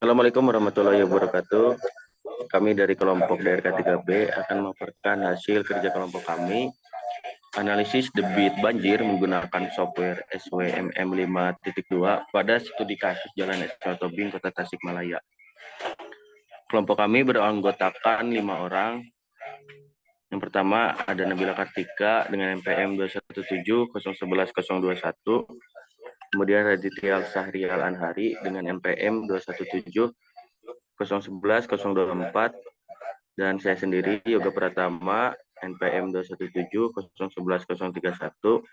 Assalamualaikum warahmatullahi wabarakatuh. Kami dari kelompok DRK 3B akan melaporkan hasil kerja kelompok kami, analisis debit banjir menggunakan software SWMM 5.2 pada studi kasus Jalan SL Tobing, Kota Tasikmalaya. Kelompok kami beranggotakan 5 orang. Yang pertama ada Nabila Kartika dengan NPM 217011011-021. Kemudian Raditya Sahrial Anhari dengan NPM 217-011-024, dan saya sendiri Yoga Pratama NPM 217-011-031.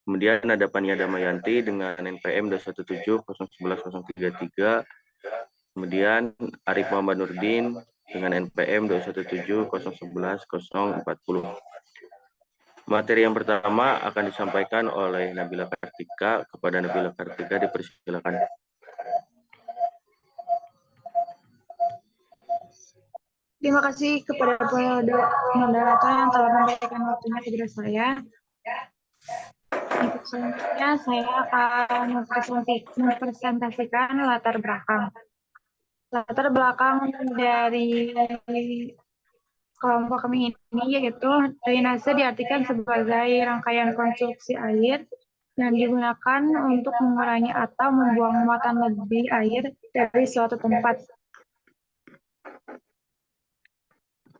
Kemudian ada Pania Damayanti dengan NPM 217-011-033. Kemudian Arif Muhammad Nurdin dengan NPM 217-011-040. Materi yang pertama akan disampaikan oleh Nabila Kartika. Kepada Nabila Kartika dipersilakan. Terima kasih kepada moderator yang telah memberikan waktunya kepada saya. Untuk selanjutnya saya akan mempresentasikan latar belakang. Latar belakang dari kelompok kami ini yaitu drainase diartikan sebagai rangkaian konstruksi air yang digunakan untuk mengurangi atau membuang muatan lebih air dari suatu tempat.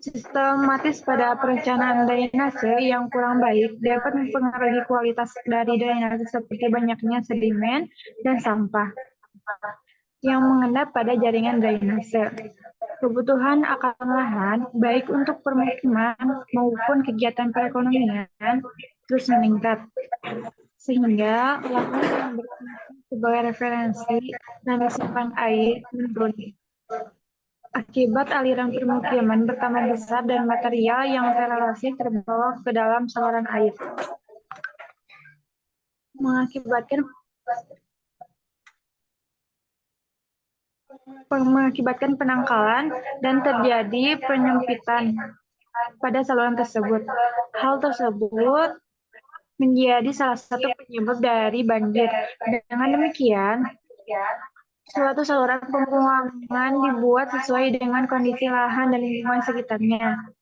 Sistematis pada perencanaan drainase yang kurang baik dapat mempengaruhi kualitas dari drainase seperti banyaknya sedimen dan sampah yang mengendap pada jaringan drainase. Kebutuhan akan lahan, baik untuk permukiman maupun kegiatan perekonomian, terus meningkat. Sehingga lahan yang berfungsi sebagai referensi dan reservoir air menurun. Akibat aliran permukiman bertambah besar dan material yang terelevasi terbawa ke dalam saluran air, mengakibatkan penangkalan dan terjadi penyempitan pada saluran tersebut. Hal tersebut menjadi salah satu penyebab dari banjir. Dengan demikian, suatu saluran pembuangan dibuat sesuai dengan kondisi lahan dan lingkungan sekitarnya.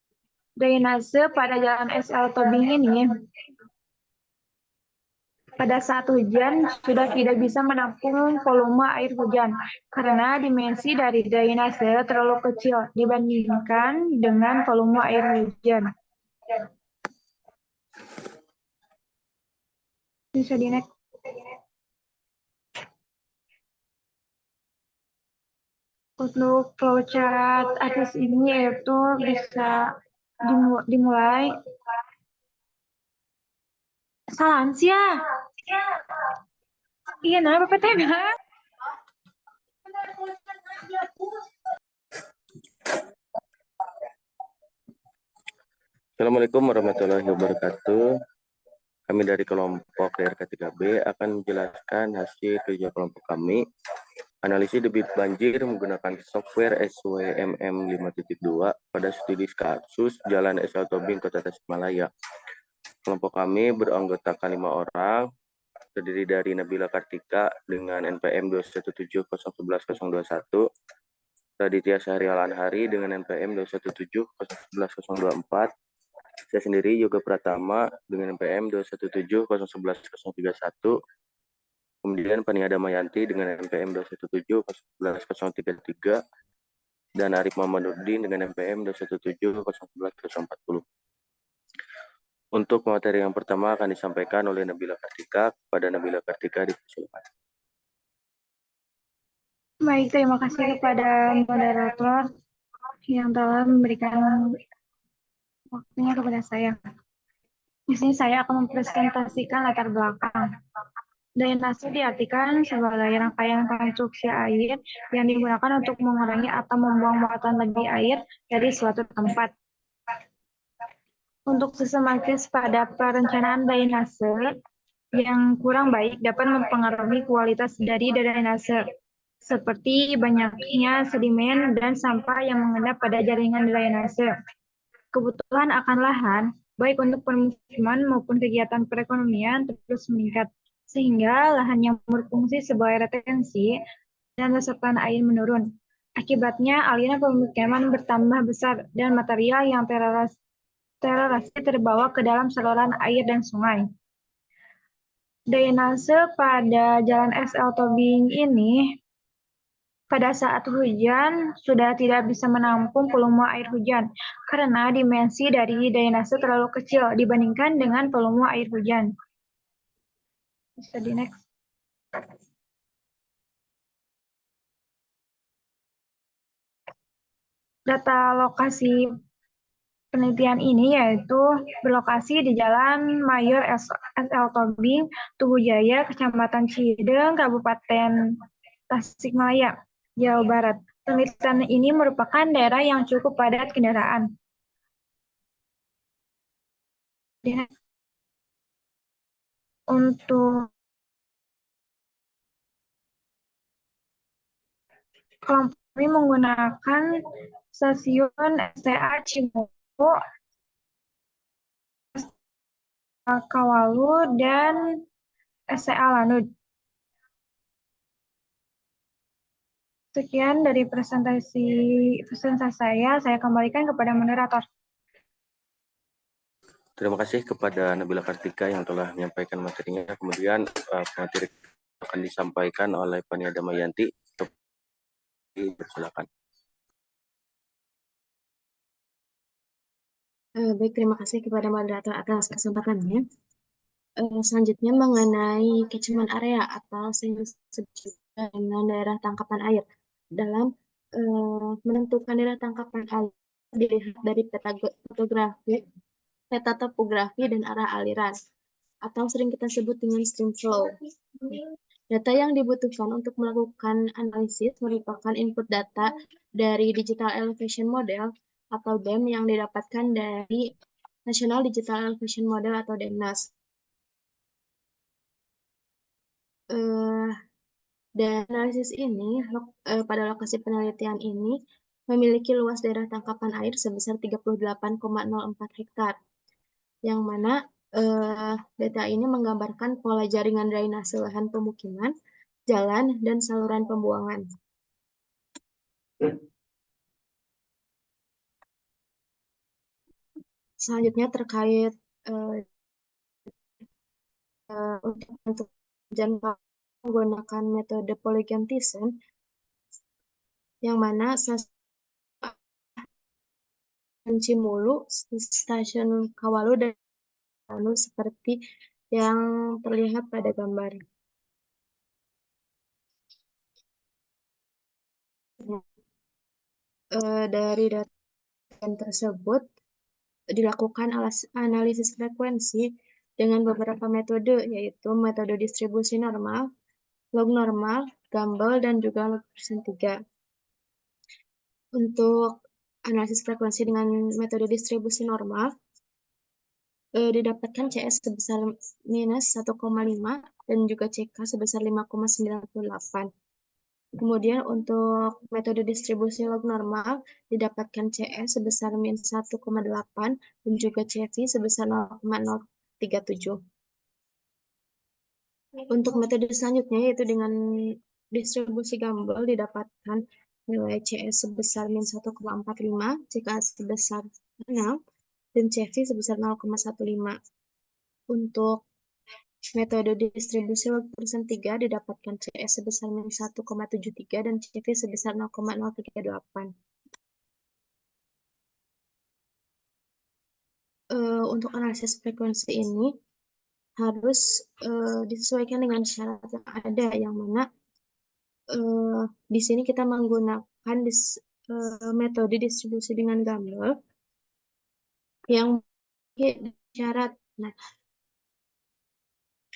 Drainase pada Jalan SL Tobing ini pada saat hujan sudah tidak bisa menampung volume air hujan karena dimensi dari drainase terlalu kecil dibandingkan dengan volume air hujan. Bisa di-next. Untuk flowchart atas ini yaitu bisa dimulai. Salansia. Iya, nah PPT nah. Assalamualaikum warahmatullahi wabarakatuh. Kami dari kelompok DRK 3B akan menjelaskan hasil kerja kelompok kami, analisis debit banjir menggunakan software SWMM 5.2 pada studi kasus Jalan SL Tobing, Kota Tasikmalaya. Kelompok kami beranggotakan 5 orang, terdiri dari Nabila Kartika dengan NPM 217-011-021, Raditya Sahrial Anhari dengan NPM 217-011-024, saya sendiri Yoga Pratama dengan NPM 217-011-031, kemudian Pania Damayanti dengan NPM 217-011-033, dan Arif Muhammad Nurdin dengan NPM 217-011-040. Untuk materi yang pertama akan disampaikan oleh Nabila Kartika. Kepada Nabila Kartika dipersilakan. Baik, terima kasih kepada moderator yang telah memberikan waktunya kepada saya. Di sini saya akan mempresentasikan latar belakang. Drainase diartikan sebagai rangkaian konstruksi air yang digunakan untuk mengurangi atau membuang muatan lebih air dari suatu tempat. Untuk sistematis pada perencanaan drainase yang kurang baik dapat mempengaruhi kualitas dari drainase, seperti banyaknya sedimen dan sampah yang mengendap pada jaringan drainase. Kebutuhan akan lahan, baik untuk permukiman maupun kegiatan perekonomian terus meningkat, sehingga lahan yang berfungsi sebagai retensi dan resapan air menurun. Akibatnya, aliran pemukiman bertambah besar dan material yang tererasi terbawa ke dalam saluran air dan sungai. Drainase pada jalan SL Tobing ini pada saat hujan sudah tidak bisa menampung volume air hujan karena dimensi dari drainase terlalu kecil dibandingkan dengan volume air hujan. Bisa di next. Data lokasi penelitian ini yaitu berlokasi di Jalan Mayor SL Tobing, Tugu Jaya, Kecamatan Cideng, Kabupaten Tasikmalaya, Jawa Barat. Penelitian ini merupakan daerah yang cukup padat kendaraan. Untuk kami menggunakan stasiun STA Cimopo, Kawalu, dan STA Lanut. Sekian dari presentasi saya kembalikan kepada moderator. Terima kasih kepada Nabila Kartika yang telah menyampaikan materinya. Kemudian materi akan disampaikan oleh Pania Damayanti. Silakan. Baik, terima kasih kepada moderator atas kesempatannya. Selanjutnya mengenai catchment area atau sering disebut dengan daerah tangkapan air. Dalam menentukan daerah tangkapan air dilihat dari peta topografi dan arah aliran, atau sering kita sebut dengan stream flow. Data yang dibutuhkan untuk melakukan analisis merupakan input data dari Digital Elevation Model atau DEM yang didapatkan dari National Digital Elevation Model atau DENAS. Dan analisis ini pada lokasi penelitian ini memiliki luas daerah tangkapan air sebesar 38,04 hektar, yang mana data ini menggambarkan pola jaringan drainase lahan pemukiman, jalan, dan saluran pembuangan. Selanjutnya terkait untuk jangka menggunakan metode Polygon Thiessen, yang mana stasiun Cimulu, stasiun Kawalu, dan lalu seperti yang terlihat pada gambar. Dari data tersebut dilakukan analisis frekuensi dengan beberapa metode, yaitu metode distribusi normal, log normal, Gumbel, dan juga log persentiga. Untuk analisis frekuensi dengan metode distribusi normal, didapatkan CS sebesar minus 1,5 dan juga CK sebesar 5,98. Kemudian untuk metode distribusi log normal didapatkan CS sebesar min 1,8 dan juga CV sebesar 0,037. Untuk metode selanjutnya yaitu dengan distribusi Gumbel didapatkan nilai CS sebesar min 1,45, CK sebesar 6, dan CV sebesar 0,15. Untuk metode distribusi log persentiga didapatkan CS sebesar min 1,73 dan CV sebesar 0,038. Untuk analisis frekuensi ini harus disesuaikan dengan syarat yang ada, yang mana di sini kita menggunakan metode distribusi dengan Gumbel yang syarat. Nah,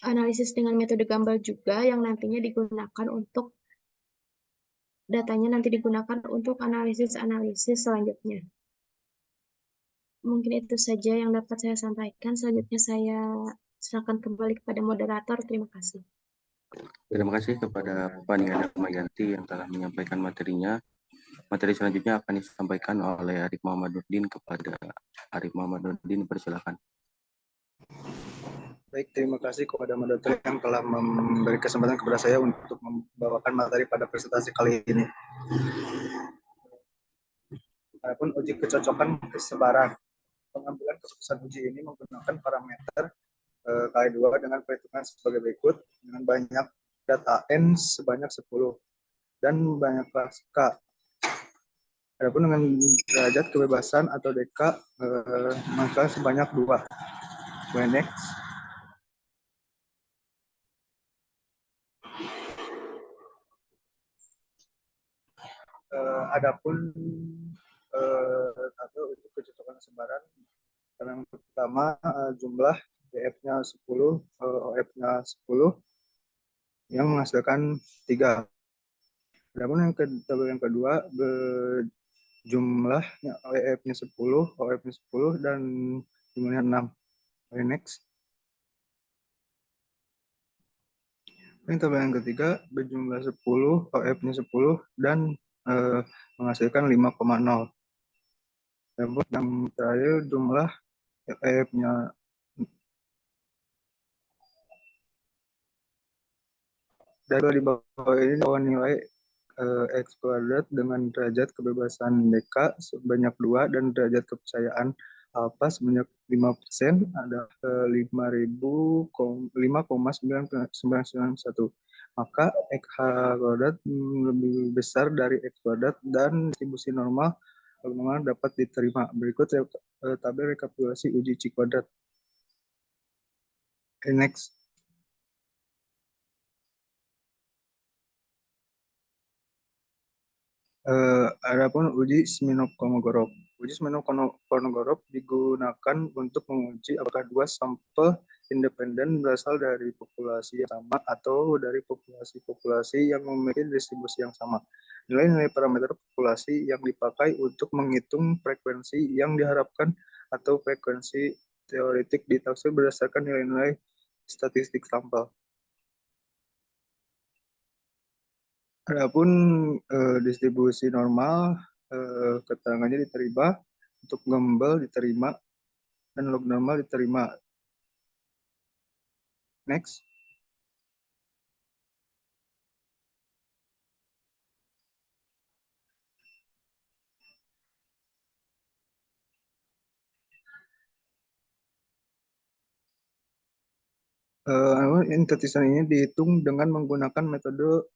analisis dengan metode Gumbel juga yang nantinya digunakan untuk datanya nanti digunakan untuk analisis selanjutnya. Mungkin itu saja yang dapat saya sampaikan. Selanjutnya saya serahkan kembali kepada moderator. Terima kasih. Terima kasih kepada Pania Damayanti yang telah menyampaikan materinya. Materi selanjutnya akan disampaikan oleh Arif Muhammad Nurdin kepada Arif Muhammad Nurdin. Persilakan. Baik, terima kasih kepada moderator yang telah memberi kesempatan kepada saya untuk membawakan materi pada presentasi kali ini. Adapun uji kecocokan kesebaran. Pengambilan keputusan uji ini menggunakan parameter kali 2 dengan perhitungan sebagai berikut dengan banyak data N sebanyak 10 dan banyak kelas K. Adapun dengan derajat kebebasan atau DK maka sebanyak 2. Next. Adapun atau untuk kecocokan sebaran yang pertama jumlah DF-nya 10, OF-nya 10 yang menghasilkan 3. Adapun yang kedua jumlahnya OF-nya 10, OF-nya 10 dan jumlahnya 6. Next. Ini tabel yang ketiga berjumlah 10, OF-nya 10 dan menghasilkan 5,0. Yang terakhir jumlah OF-nya dari di bawah ini bahwa nilai X kuadrat dengan derajat kebebasan DK sebanyak 2 dan derajat kepercayaan alfa sebanyak 5% ada 5,991. Maka XH kuadrat lebih besar dari X kuadrat dan distribusi normal dapat diterima. Berikut tabel rekapitulasi uji C kuadrat. Next. Adapun uji Smirnov-Kolmogorov. Uji Smirnov-Kolmogorov digunakan untuk menguji apakah dua sampel independen berasal dari populasi yang sama atau dari populasi-populasi yang memiliki distribusi yang sama. Nilai-nilai parameter populasi yang dipakai untuk menghitung frekuensi yang diharapkan atau frekuensi teoretik ditaksir berdasarkan nilai-nilai statistik sampel. Adapun distribusi normal, keterangannya diterima, untuk Gumbel diterima, dan log normal diterima. Next. Intertisan ini dihitung dengan menggunakan metode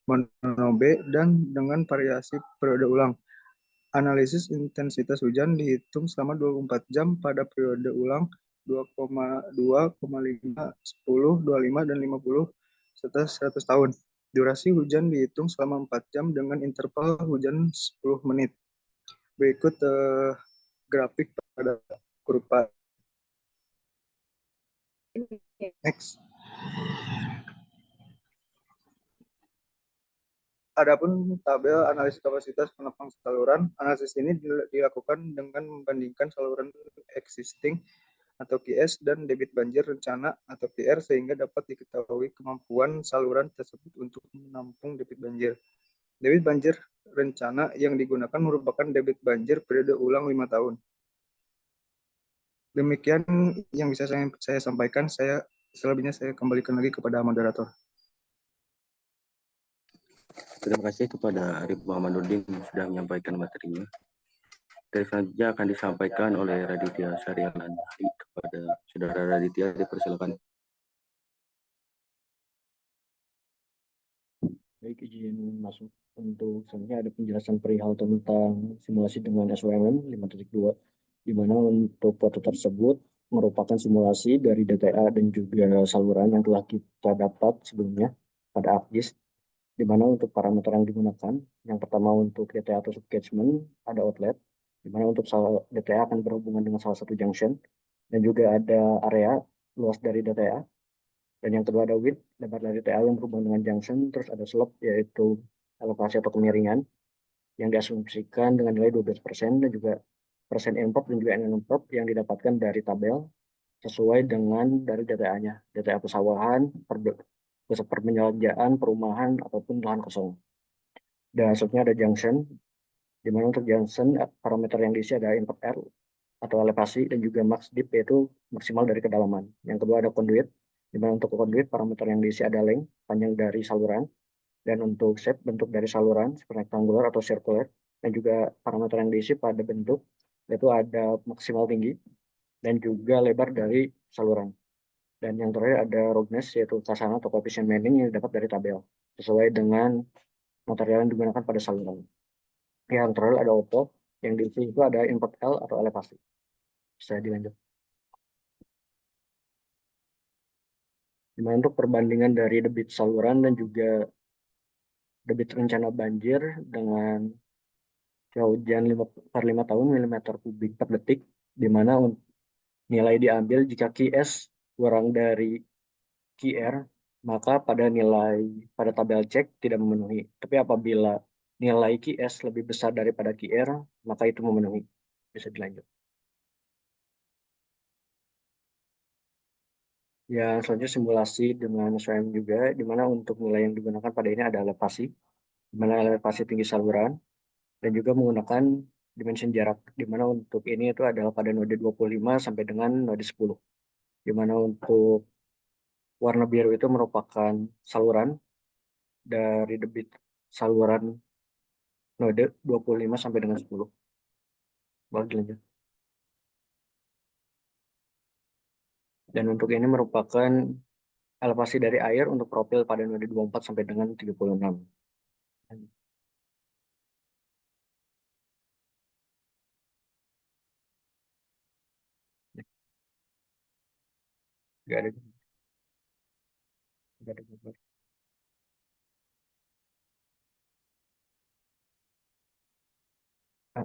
Monobe dan dengan variasi periode ulang. Analisis intensitas hujan dihitung selama 24 jam pada periode ulang 2,2, 5, 10, 25, dan 50 serta 100 tahun. Durasi hujan dihitung selama 4 jam dengan interval hujan 10 menit. Berikut grafik pada kurva. Next. Adapun tabel analisis kapasitas penopang saluran, analisis ini dilakukan dengan membandingkan saluran existing atau QS dan debit banjir rencana atau PR sehingga dapat diketahui kemampuan saluran tersebut untuk menampung debit banjir. Debit banjir rencana yang digunakan merupakan debit banjir periode ulang 5 tahun. Demikian yang bisa saya sampaikan. Selebihnya saya kembalikan lagi kepada moderator. Terima kasih kepada Arif Muhammadudin yang sudah menyampaikan materinya. Dari selanjutnya akan disampaikan oleh Raditya Syarialan. Kepada Saudara Raditya, dipersilakan. Baik, izin masuk untuk selanjutnya ada penjelasan perihal tentang simulasi dengan SWMM 5.2, di mana untuk foto tersebut merupakan simulasi dari DTA dan juga saluran yang telah kita dapat sebelumnya pada ArcGIS, di mana untuk parameter yang digunakan, yang pertama untuk DTA atau subcatchment ada outlet, di mana untuk DTA akan berhubungan dengan salah satu junction, dan juga ada area luas dari DTA, dan yang kedua ada width, lebar dari DTA yang berhubungan dengan junction, terus ada slope yaitu elevasi atau kemiringan yang diasumsikan dengan nilai 12% dan juga persen input dan juga input yang didapatkan dari tabel sesuai dengan dari DTA-nya, DTA pesawahan, pusat perbelanjaan, perumahan, ataupun lahan kosong. Dan selanjutnya ada junction, di mana untuk junction parameter yang diisi ada input R, atau elevasi, dan juga max depth yaitu maksimal dari kedalaman. Yang kedua ada conduit, di mana untuk conduit parameter yang diisi ada length, panjang dari saluran, dan untuk shape, bentuk dari saluran seperti rectangular atau circular, dan juga parameter yang diisi pada bentuk yaitu ada maksimal tinggi dan juga lebar dari saluran. Dan yang terakhir ada roughness yaitu kasana atau koefisien mending yang dapat dari tabel sesuai dengan material yang digunakan pada saluran. Yang terakhir ada OPO, yang diisi itu ada input L atau elevasi. Saya dilanjut. Dimana untuk perbandingan dari debit saluran dan juga debit rencana banjir dengan curah hujan 5 tahun milimeter kubik per detik, di mana nilai diambil jika QS kurang dari QR, maka pada tabel cek tidak memenuhi. Tapi apabila nilai QS lebih besar daripada QR, maka itu memenuhi. Bisa dilanjut. Yang selanjutnya simulasi dengan SWM juga, di mana untuk nilai yang digunakan pada ini ada elevasi, di mana elevasi tinggi saluran, dan juga menggunakan dimension jarak, di mana untuk ini itu adalah pada node 25 sampai dengan node 10. Di mana untuk warna biru itu merupakan saluran dari debit saluran node 25 sampai dengan 10. Boleh lanjut. Dan untuk ini merupakan elevasi dari air untuk profil pada node 24 sampai dengan 36. Gak ada. Gak ada gambar.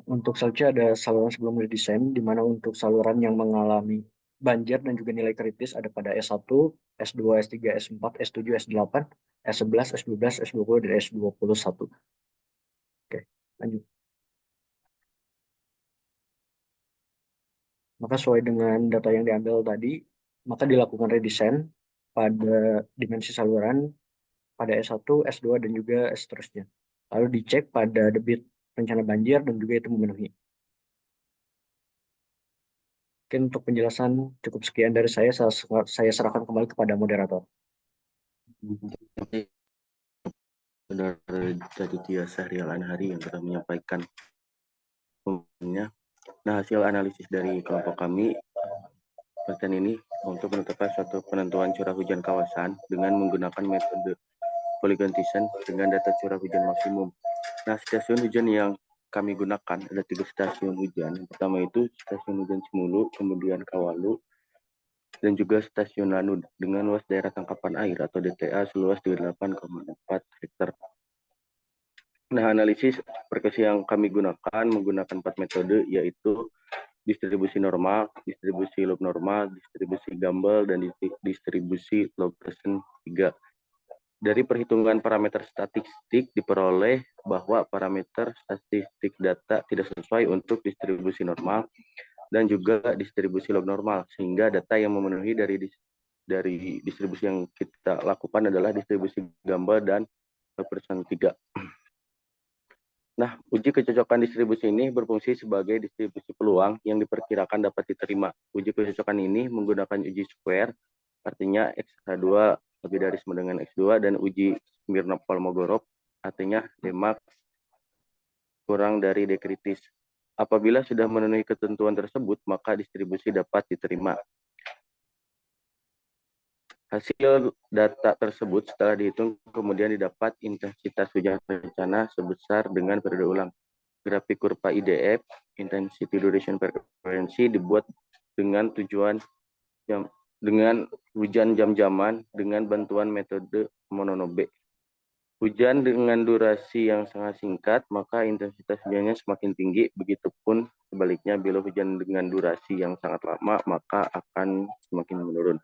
Untuk selanjutnya ada saluran sebelum didesain, di mana untuk saluran yang mengalami banjir dan juga nilai kritis ada pada S1, S2, S3, S4, S7, S8, S11, S12, S20, dan S21. Oke, lanjut. Maka sesuai dengan data yang diambil tadi, maka dilakukan redesign pada dimensi saluran pada S1, S2, dan juga seterusnya. Lalu dicek pada debit rencana banjir dan juga itu memenuhi. Mungkin untuk penjelasan cukup sekian dari saya serahkan kembali kepada moderator. Saudara Raditya Syahrial Anhari yang telah menyampaikan umumnya. Nah, hasil analisis dari kelompok kami persen ini untuk menetapkan suatu penentuan curah hujan kawasan dengan menggunakan metode polygon descent dengan data curah hujan maksimum. Nah, stasiun hujan yang kami gunakan ada 3 stasiun hujan. Yang pertama itu stasiun hujan Cimulu, kemudian Kawalu, dan juga stasiun Lanud dengan luas daerah tangkapan air atau DTA seluas 28,4 hektar. Nah, analisis perkesi yang kami gunakan menggunakan 4 metode, yaitu distribusi normal, distribusi loop normal, distribusi Gumbel, dan distribusi Log-Pearson 3. Dari perhitungan parameter statistik diperoleh bahwa parameter statistik data tidak sesuai untuk distribusi normal dan juga distribusi log normal, sehingga data yang memenuhi dari distribusi yang kita lakukan adalah distribusi Gumbel dan Log-Pearson 3. Nah, uji kecocokan distribusi ini berfungsi sebagai distribusi peluang yang diperkirakan dapat diterima. Uji kecocokan ini menggunakan uji square, artinya X2 lebih dari sama dengan X2, dan uji Smirnov-Kolmogorov, artinya Dmax kurang dari D kritis. Apabila sudah memenuhi ketentuan tersebut, maka distribusi dapat diterima. Hasil data tersebut setelah dihitung kemudian didapat intensitas hujan rencana sebesar dengan periode ulang. Grafik kurva IDF, intensity duration frequency, dibuat dengan dengan hujan jam-jaman dengan bantuan metode Mononobe. Hujan dengan durasi yang sangat singkat, maka intensitas hujannya semakin tinggi. Begitupun sebaliknya, bila hujan dengan durasi yang sangat lama, maka akan semakin menurun.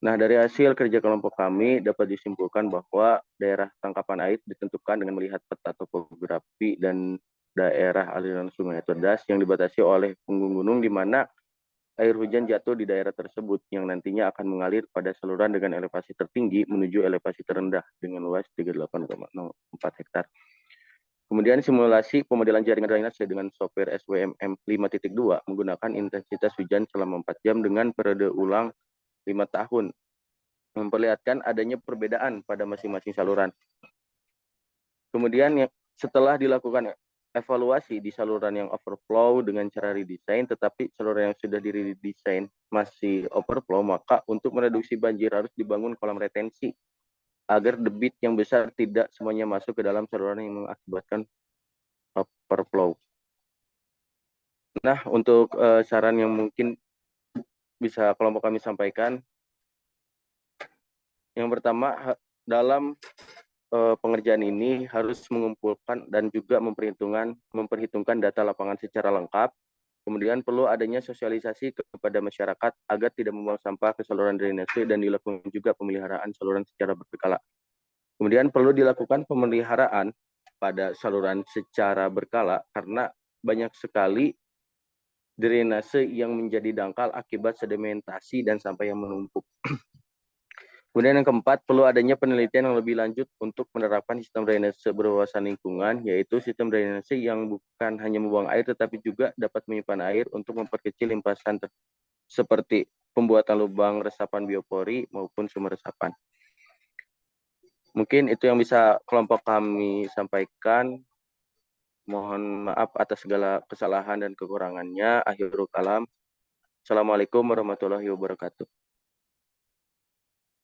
Nah, dari hasil kerja kelompok kami dapat disimpulkan bahwa daerah tangkapan air ditentukan dengan melihat peta topografi dan daerah aliran sungai atau das yang dibatasi oleh punggung gunung, di mana air hujan jatuh di daerah tersebut yang nantinya akan mengalir pada saluran dengan elevasi tertinggi menuju elevasi terendah dengan luas 38,04 hektar. Kemudian simulasi pemodelan jaringan drainase dengan software SWMM 5.2 menggunakan intensitas hujan selama 4 jam dengan periode ulang 5 tahun. Memperlihatkan adanya perbedaan pada masing-masing saluran. Kemudian setelah dilakukan evaluasi di saluran yang overflow dengan cara redesign, tetapi saluran yang sudah diredesign masih overflow, maka untuk mereduksi banjir harus dibangun kolam retensi agar debit yang besar tidak semuanya masuk ke dalam saluran yang mengakibatkan overflow. Nah, untuk saran yang mungkin bisa kelompok kami sampaikan, yang pertama, dalam pengerjaan ini harus mengumpulkan dan juga memperhitungkan data lapangan secara lengkap. Kemudian perlu adanya sosialisasi kepada masyarakat agar tidak membuang sampah ke saluran drainase dan dilakukan juga pemeliharaan saluran secara berkala. Kemudian perlu dilakukan pemeliharaan pada saluran secara berkala karena banyak sekali drainase yang menjadi dangkal akibat sedimentasi dan sampah yang menumpuk. Kemudian yang keempat, perlu adanya penelitian yang lebih lanjut untuk menerapkan sistem drainase berwawasan lingkungan, yaitu sistem drainase yang bukan hanya membuang air, tetapi juga dapat menyimpan air untuk memperkecil limpasan seperti pembuatan lubang resapan biopori maupun sumber resapan. Mungkin itu yang bisa kelompok kami sampaikan. Mohon maaf atas segala kesalahan dan kekurangannya. Akhirul kalam. Assalamualaikum warahmatullahi wabarakatuh.